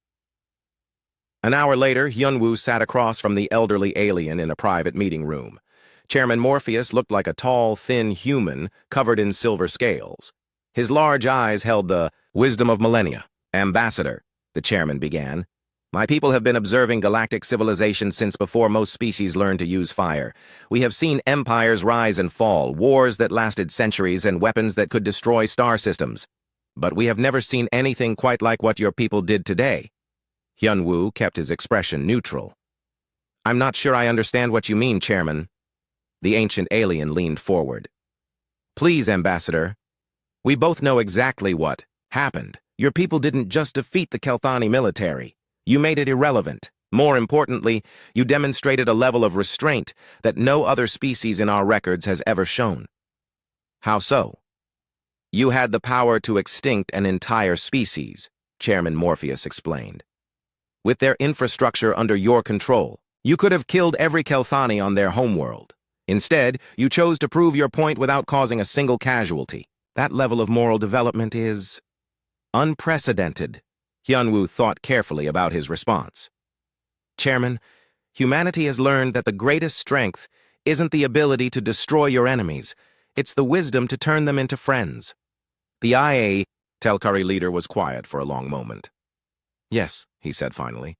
An hour later, Hyunwoo sat across from the elderly alien in a private meeting room. Chairman Morpheus looked like a tall, thin human covered in silver scales. His large eyes held the wisdom of millennia. "Ambassador," the chairman began, "my people have been observing galactic civilization since before most species learned to use fire. We have seen empires rise and fall, wars that lasted centuries, and weapons that could destroy star systems. But we have never seen anything quite like what your people did today." Hyunwoo kept his expression neutral. "I'm not sure I understand what you mean, Chairman." The ancient alien leaned forward. "Please, Ambassador. We both know exactly what happened. Your people didn't just defeat the Kelthani military. You made it irrelevant. More importantly, you demonstrated a level of restraint that no other species in our records has ever shown." "How so?" "You had the power to extinct an entire species," Chairman Morpheus explained. "With their infrastructure under your control, you could have killed every Kelthani on their homeworld. Instead, you chose to prove your point without causing a single casualty. That level of moral development is unprecedented." Hyunwoo thought carefully about his response. "Chairman, humanity has learned that the greatest strength isn't the ability to destroy your enemies. It's the wisdom to turn them into friends." The IA Telkari leader was quiet for a long moment. "Yes," he said finally.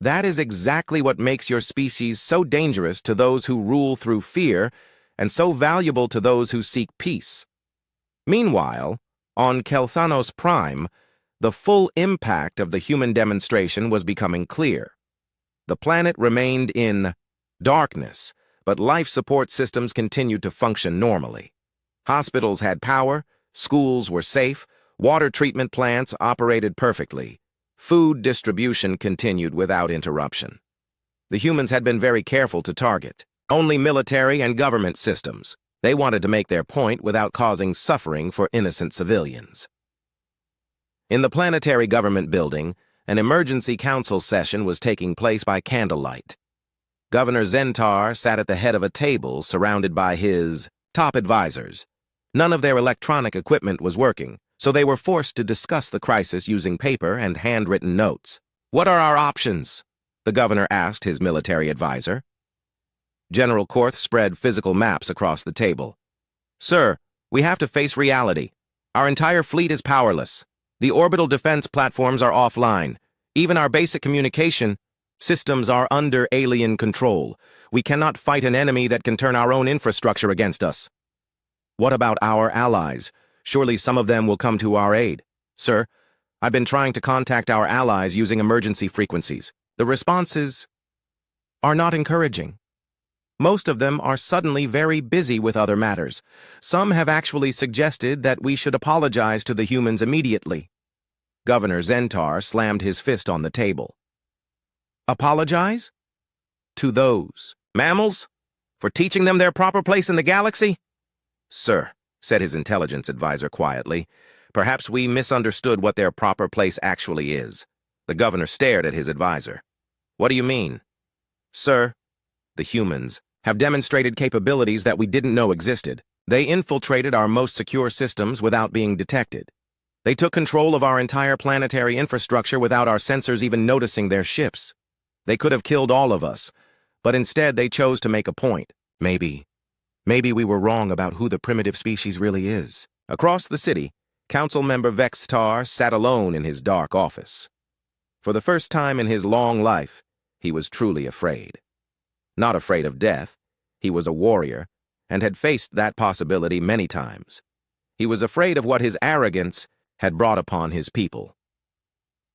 "That is exactly what makes your species so dangerous to those who rule through fear and so valuable to those who seek peace." Meanwhile, on Kelthanos Prime, the full impact of the human demonstration was becoming clear. The planet remained in darkness, but life support systems continued to function normally. Hospitals had power, schools were safe, water treatment plants operated perfectly. Food distribution continued without interruption. The humans had been very careful to target only military and government systems. They wanted to make their point without causing suffering for innocent civilians. In the planetary government building, an emergency council session was taking place by candlelight. Governor Zentar sat at the head of a table surrounded by his top advisors. None of their electronic equipment was working, so they were forced to discuss the crisis using paper and handwritten notes. "What are our options?" the governor asked his military advisor. General Korth spread physical maps across the table. "Sir, we have to face reality. Our entire fleet is powerless. The orbital defense platforms are offline. Even our basic communication systems are under alien control. We cannot fight an enemy that can turn our own infrastructure against us." "What about our allies? Surely some of them will come to our aid." "Sir, I've been trying to contact our allies using emergency frequencies. The responses are not encouraging. Most of them are suddenly very busy with other matters. Some have actually suggested that we should apologize to the humans immediately." Governor Zentar slammed his fist on the table. "Apologize? To those mammals? For teaching them their proper place in the galaxy?" "Sir," said his intelligence advisor quietly, "perhaps we misunderstood what their proper place actually is." The governor stared at his advisor. "What do you mean?" "Sir, the humans have demonstrated capabilities that we didn't know existed. They infiltrated our most secure systems without being detected. They took control of our entire planetary infrastructure without our sensors even noticing their ships. They could have killed all of us, but instead they chose to make a point. Maybe we were wrong about who the primitive species really is." Across the city, Council member Vextar sat alone in his dark office. For the first time in his long life, he was truly afraid. Not afraid of death. He was a warrior, and had faced that possibility many times. He was afraid of what his arrogance had brought upon his people.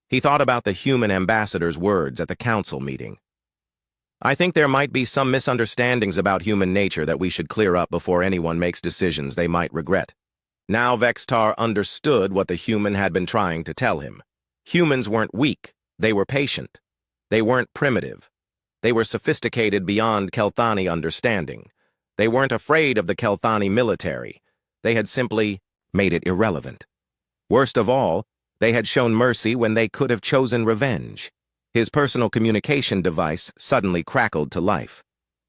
He thought about the human ambassador's words at the council meeting. I think there might be some misunderstandings about human nature that we should clear up before anyone makes decisions they might regret. Now Vextar understood what the human had been trying to tell him. Humans weren't weak, they were patient. They weren't primitive. They were sophisticated beyond Kelthani understanding. They weren't afraid of the Kelthani military. They had simply made it irrelevant. Worst of all, they had shown mercy when they could have chosen revenge. His personal communication device suddenly crackled to life.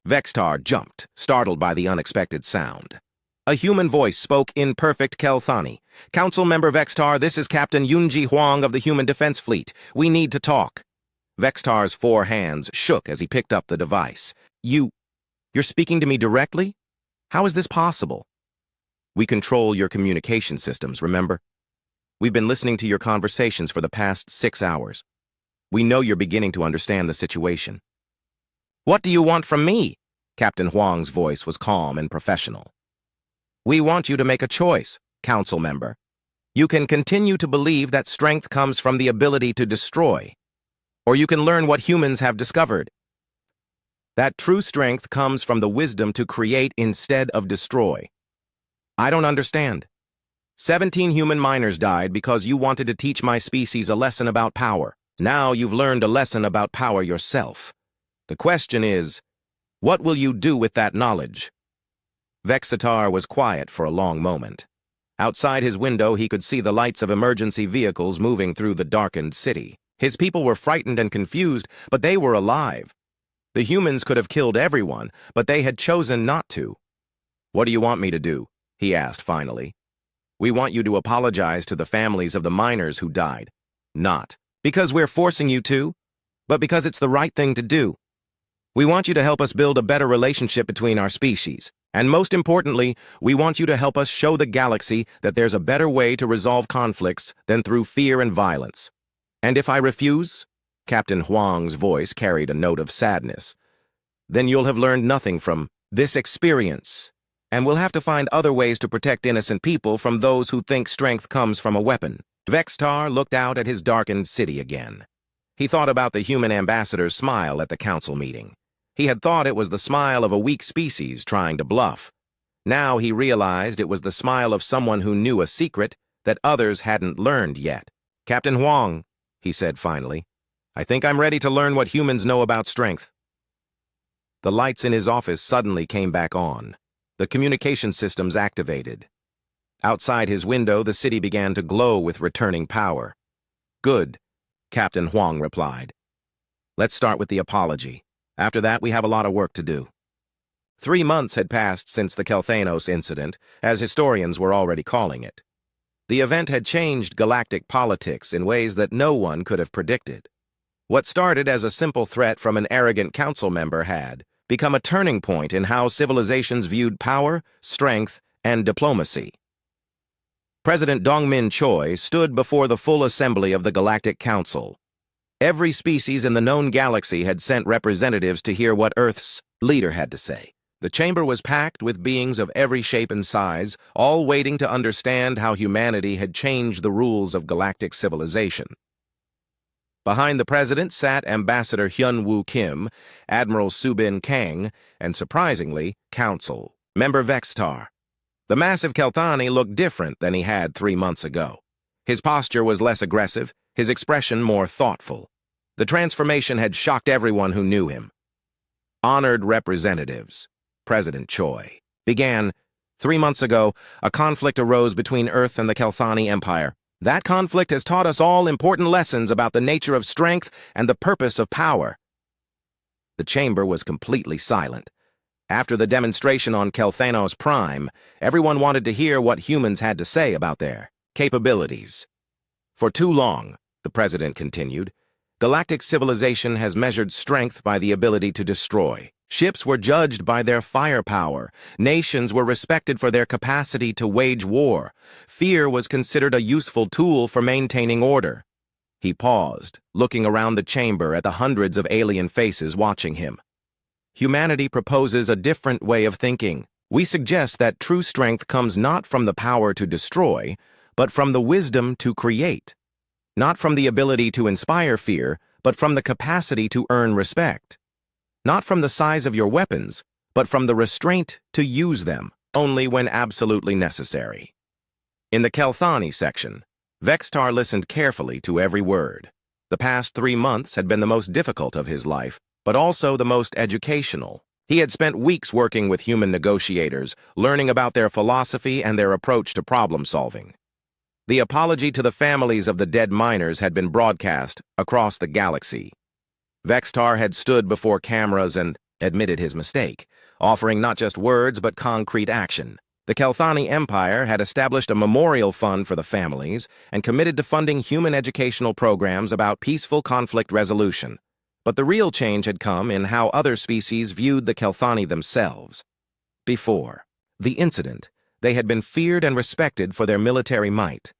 Vextar jumped, startled by the unexpected sound. A human voice spoke in perfect Kelthani. "Council member Vextar, this is Captain Yunji Huang of the Human Defense Fleet. We need to talk." Vextar's 4 hands shook as he picked up the device. You're speaking to me directly? How is this possible?" "We control your communication systems, remember? We've been listening to your conversations for the past 6 hours. We know you're beginning to understand the situation." "What do you want from me?" Captain Huang's voice was calm and professional. "We want you to make a choice, council member. You can continue to believe that strength comes from the ability to destroy, or you can learn what humans have discovered. That true strength comes from the wisdom to create instead of destroy." "I don't understand." 17 human miners died because you wanted to teach my species a lesson about power. Now you've learned a lesson about power yourself. The question is, what will you do with that knowledge?" Vextar was quiet for a long moment. Outside his window, he could see the lights of emergency vehicles moving through the darkened city. His people were frightened and confused, but they were alive. The humans could have killed everyone, but they had chosen not to. "What do you want me to do?" he asked finally. "We want you to apologize to the families of the miners who died. Not because we're forcing you to, but because it's the right thing to do. We want you to help us build a better relationship between our species. And most importantly, we want you to help us show the galaxy that there's a better way to resolve conflicts than through fear and violence. And if I refuse," Captain Huang's voice carried a note of sadness, "then you'll have learned nothing from this experience, and we'll have to find other ways to protect innocent people from those who think strength comes from a weapon." Vextar looked out at his darkened city again. He thought about the human ambassador's smile at the council meeting. He had thought it was the smile of a weak species trying to bluff. Now he realized it was the smile of someone who knew a secret that others hadn't learned yet. "Captain Huang," he said finally, "I think I'm ready to learn what humans know about strength." The lights in his office suddenly came back on. The communication systems activated. Outside his window, the city began to glow with returning power. "Good," Captain Huang replied. "Let's start with the apology. After that, we have a lot of work to do." 3 months had passed since the Kelthanos incident, as historians were already calling it. The event had changed galactic politics in ways that no one could have predicted. What started as a simple threat from an arrogant council member had become a turning point in how civilizations viewed power, strength, and diplomacy. President Dongmin Choi stood before the full assembly of the Galactic Council. Every species in the known galaxy had sent representatives to hear what Earth's leader had to say. The chamber was packed with beings of every shape and size, all waiting to understand how humanity had changed the rules of galactic civilization. Behind the president sat Ambassador Hyun-Woo Kim, Admiral Subin Kang, and surprisingly, Council Member Vextar. The massive Kelthani looked different than he had 3 months ago. His posture was less aggressive, his expression more thoughtful. The transformation had shocked everyone who knew him. "Honored representatives," President Choi began. 3 months ago, a conflict arose between Earth and the Kelthani Empire. That conflict has taught us all important lessons about the nature of strength and the purpose of power. The chamber was completely silent. After the demonstration on Kelthanos Prime, everyone wanted to hear what humans had to say about their capabilities. "For too long," the president continued, "galactic civilization has measured strength by the ability to destroy. Ships were judged by their firepower. Nations were respected for their capacity to wage war. Fear was considered a useful tool for maintaining order. He paused, looking around the chamber at the hundreds of alien faces watching him. Humanity proposes a different way of thinking. We suggest that true strength comes not from the power to destroy, but from the wisdom to create. Not from the ability to inspire fear, but from the capacity to earn respect. Not from the size of your weapons, but from the restraint to use them, only when absolutely necessary. In the Kelthani section, Vextar listened carefully to every word. The past 3 months had been the most difficult of his life, but also the most educational. He had spent weeks working with human negotiators, learning about their philosophy and their approach to problem-solving. The apology to the families of the dead miners had been broadcast across the galaxy. Vextar had stood before cameras and admitted his mistake, offering not just words but concrete action. The Kelthani Empire had established a memorial fund for the families and committed to funding human educational programs about peaceful conflict resolution. But the real change had come in how other species viewed the Kelthani themselves. Before the incident, they had been feared and respected for their military might.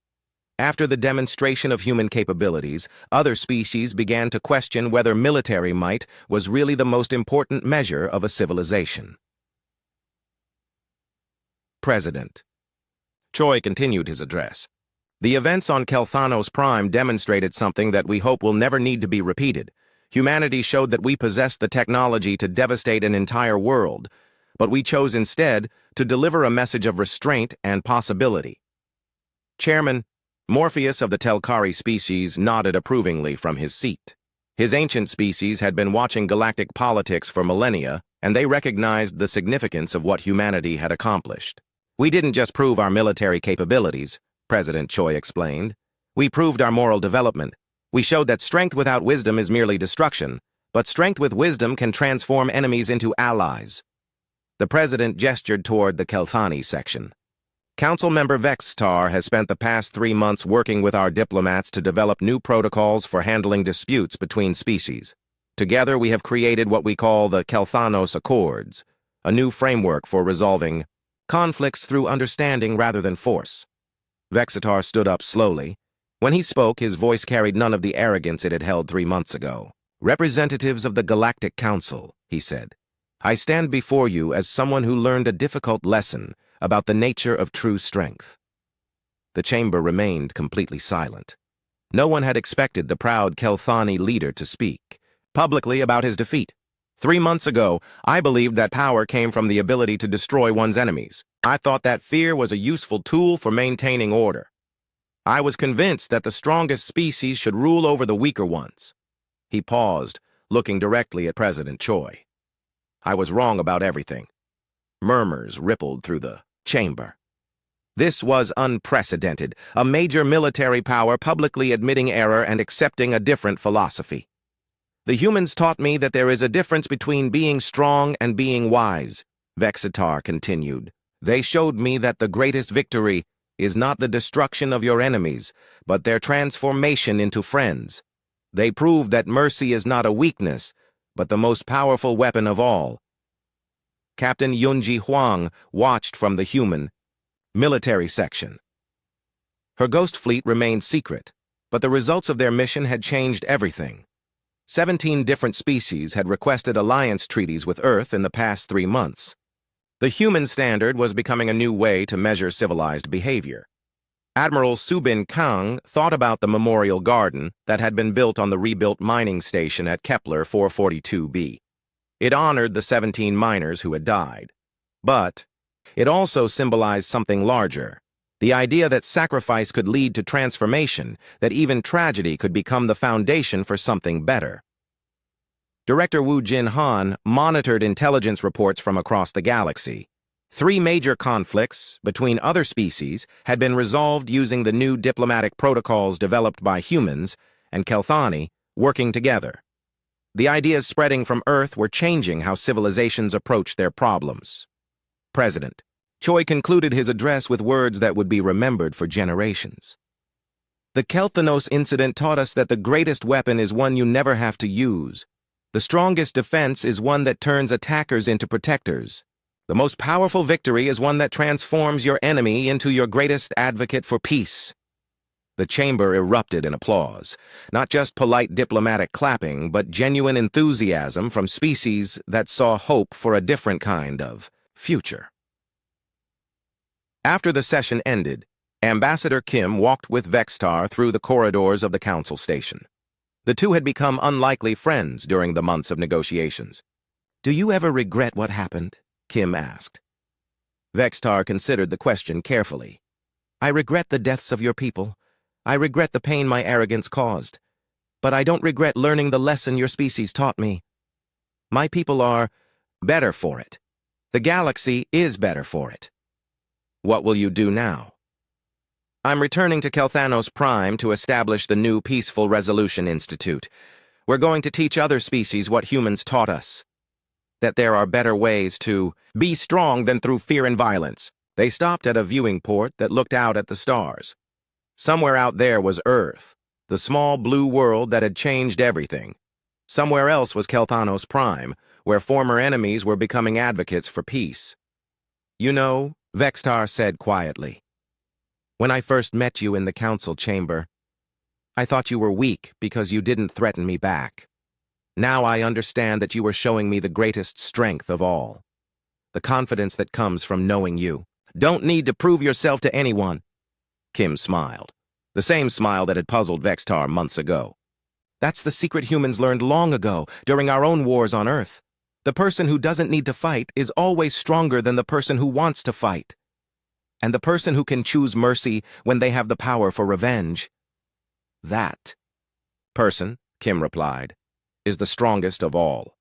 After the demonstration of human capabilities, other species began to question whether military might was really the most important measure of a civilization. President Choi continued his address. The events on Kelthanos Prime demonstrated something that we hope will never need to be repeated. Humanity showed that we possessed the technology to devastate an entire world, but we chose instead to deliver a message of restraint and possibility. Chairman Morpheus of the Telkari species nodded approvingly from his seat. His ancient species had been watching galactic politics for millennia, and they recognized the significance of what humanity had accomplished. We didn't just prove our military capabilities, President Choi explained. We proved our moral development. We showed that strength without wisdom is merely destruction, but strength with wisdom can transform enemies into allies. The president gestured toward the Kelthani section. Council member Vextar has spent the past 3 months working with our diplomats to develop new protocols for handling disputes between species. Together, we have created what we call the Kelthanos Accords, a new framework for resolving conflicts through understanding rather than force. Vextar stood up slowly. When he spoke, his voice carried none of the arrogance it had held 3 months ago. Representatives of the Galactic Council, he said, I stand before you as someone who learned a difficult lesson about the nature of true strength. The chamber remained completely silent. No one had expected the proud Kelthani leader to speak publicly about his defeat. 3 months ago, I believed that power came from the ability to destroy one's enemies. I thought that fear was a useful tool for maintaining order. I was convinced that the strongest species should rule over the weaker ones. He paused, looking directly at President Choi. I was wrong about everything. Murmurs rippled through the chamber. This was unprecedented, a major military power publicly admitting error and accepting a different philosophy. The humans taught me that there is a difference between being strong and being wise, Vextar continued. They showed me that the greatest victory is not the destruction of your enemies, but their transformation into friends. They proved that mercy is not a weakness, but the most powerful weapon of all. Captain Yunji Huang watched from the human military section. Her ghost fleet remained secret, but the results of their mission had changed everything. 17 different species had requested alliance treaties with Earth in the past 3 months. The human standard was becoming a new way to measure civilized behavior. Admiral Subin Kang thought about the memorial garden that had been built on the rebuilt mining station at Kepler 442b. It honored the 17 miners who had died. But it also symbolized something larger, the idea that sacrifice could lead to transformation, that even tragedy could become the foundation for something better. Director Wu Jin-han monitored intelligence reports from across the galaxy. 3 major conflicts between other species had been resolved using the new diplomatic protocols developed by humans and Kelthani working together. The ideas spreading from Earth were changing how civilizations approached their problems. President Choi concluded his address with words that would be remembered for generations. The Kelthanos incident taught us that the greatest weapon is one you never have to use. The strongest defense is one that turns attackers into protectors. The most powerful victory is one that transforms your enemy into your greatest advocate for peace. The chamber erupted in applause, not just polite diplomatic clapping, but genuine enthusiasm from species that saw hope for a different kind of future. After the session ended, Ambassador Kim walked with Vextar through the corridors of the council station. The two had become unlikely friends during the months of negotiations. "Do you ever regret what happened?" Kim asked. Vextar considered the question carefully. "I regret the deaths of your people. I regret the pain my arrogance caused. But I don't regret learning the lesson your species taught me. My people are better for it. The galaxy is better for it." "What will you do now?" "I'm returning to Kelthanos Prime to establish the new Peaceful Resolution Institute. We're going to teach other species what humans taught us. That there are better ways to be strong than through fear and violence." They stopped at a viewing port that looked out at the stars. Somewhere out there was Earth, the small blue world that had changed everything. Somewhere else was Kelthanos Prime, where former enemies were becoming advocates for peace. "You know," Vextar said quietly, "when I first met you in the council chamber, I thought you were weak because you didn't threaten me back. Now I understand that you were showing me the greatest strength of all. The confidence that comes from knowing you. Don't need to prove yourself to anyone." Kim smiled, the same smile that had puzzled Vextar months ago. "That's the secret humans learned long ago, during our own wars on Earth. The person who doesn't need to fight is always stronger than the person who wants to fight. And the person who can choose mercy when they have the power for revenge. That person," Kim replied, "is the strongest of all."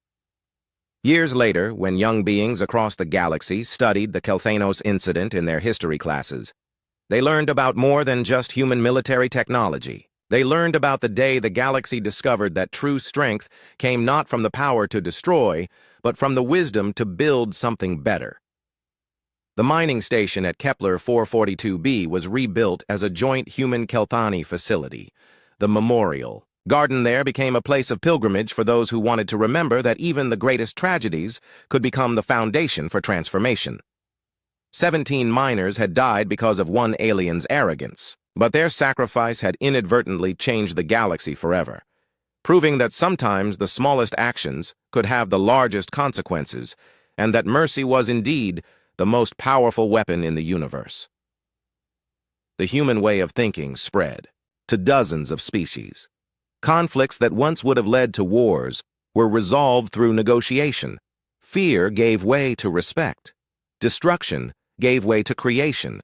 Years later, when young beings across the galaxy studied the Kelthanos incident in their history classes, they learned about more than just human military technology. They learned about the day the galaxy discovered that true strength came not from the power to destroy, but from the wisdom to build something better. The mining station at Kepler 442b was rebuilt as a joint human-Kelthani facility. The memorial garden there became a place of pilgrimage for those who wanted to remember that even the greatest tragedies could become the foundation for transformation. 17 miners had died because of one alien's arrogance, but their sacrifice had inadvertently changed the galaxy forever, proving that sometimes the smallest actions could have the largest consequences, and that mercy was indeed the most powerful weapon in the universe. The human way of thinking spread to dozens of species. Conflicts that once would have led to wars were resolved through negotiation. Fear gave way to respect. Destruction gave way to creation.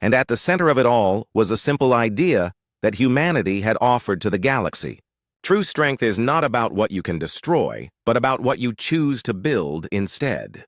And at the center of it all was a simple idea that humanity had offered to the galaxy. True strength is not about what you can destroy, but about what you choose to build instead.